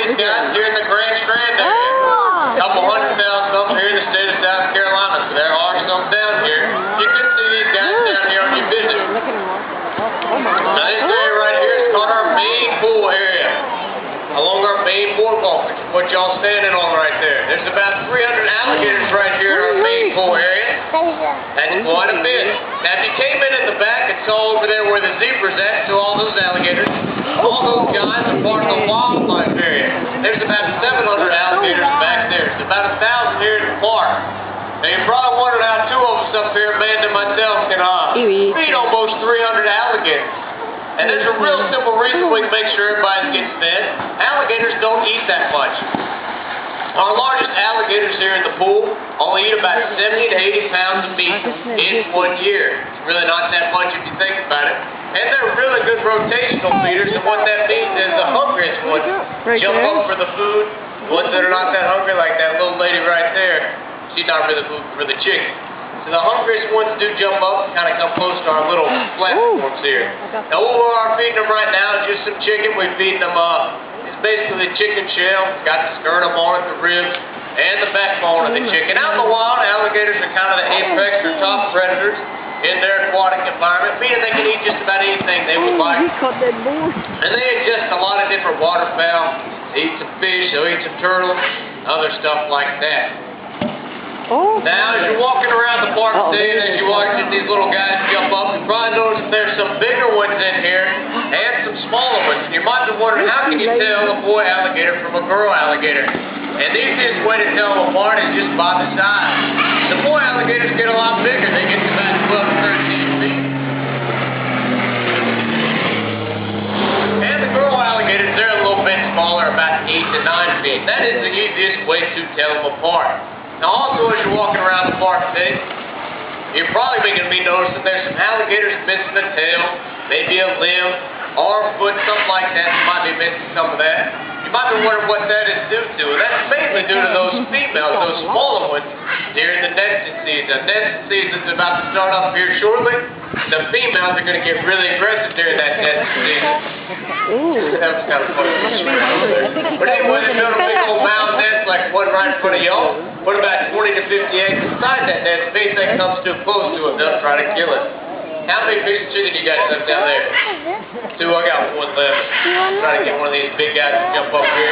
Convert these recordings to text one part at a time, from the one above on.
these guys here in the Grand Strand area. A couple hundred thousand of them here in the state of South Carolina. So there are some down here. You can see these guys down here on your visit. Now this area right here is called our main pool area. Along our main boardwalk, which is what y'all standing on right there. There's about 300 alligators right here in our main pool area. That's quite a bit. Now if you came in the back and saw over there where the zebra's at, so all those alligators, all those guys are part of the wildlife area. There's about 700 alligators back there. There's about 1,000 here in the park. Now you're probably wondering how two of us up here, Amanda and myself, can feed almost 300 alligators. And there's a real simple reason we can make sure everybody gets fed. Alligators don't eat that much. Our largest alligators here in the pool only eat about 70 to 80 pounds of meat in 1 year. It's really not that much if you think about it. And they're really good rotational feeders, and what that means is the hungriest ones jump up for the food. The ones that are not that hungry, like that little lady right there, she's not really moving for the chicken. So the hungriest ones do jump up and kind of come close to our little platforms here. Now what we are feeding them right now is just some chicken. We're feeding them, it's basically the chicken shell. It's got the sternum on it, the ribs, and the backbone of the chicken. Out in the wild, alligators are kind of the apex or top predators in their aquatic environment, meaning they can eat just about anything they would like. And they ingest a lot of different waterfowl. They eat some fish, they'll eat some turtles, other stuff like that. Now, as you're walking around the park today and as you're watching these little guys jump up, you probably notice that there's some bigger ones in here and some smaller ones. And you might be wondering, how can you tell a boy alligator from a girl alligator? And the easiest way to tell them apart is just by the size. The boy alligators get a lot bigger. They get to about 12 to 13 feet. And the girl alligators, they're a little bit smaller, about 8 to 9 feet. That is the easiest way to tell them apart. Now also, as you're walking around the park today, you're probably going to be noticing there's some alligators missing a tail, maybe a limb, or a foot, something like that. You might be missing some of that. You might be wondering what that is due to. And that's mainly due to those females, those smaller ones, during the nesting season. Nesting season's about to start up here shortly. The females are going to get really aggressive during that nesting season. That was kind of funny. But anyway, they're doing a big old mound nest like one right in front of y'all. Put about 20 to 50 eggs inside that nest. If anything comes too close to it, they'll try to kill it. How many fish and chicken you guys have down there? 2, I got 1 left. I'm trying to get one of these big guys to jump up here.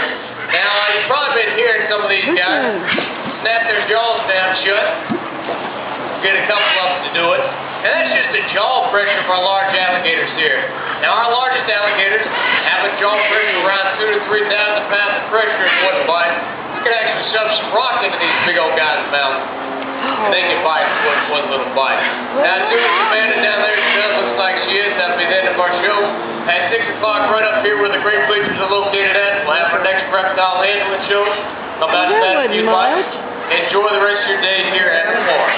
Now, you've probably been hearing some of these guys snap their jaws down shut. Get a couple of them to do it. And that's just the jaw pressure of our large alligators here. Now, our largest alligators have a jaw pressure around 2,000 to 3,000 pounds of pressure in one bite. You can actually shove some rock into these big old guys' mouths. And they can bite one little bite. Now, as soon as Amanda down there looks like she is, that'll be the end of our show. At 6 o'clock, right up here where the great bleachers are located at, we'll have our next reptile handling show. Come out to that if you'd like. Enjoy the rest of your day here at the park.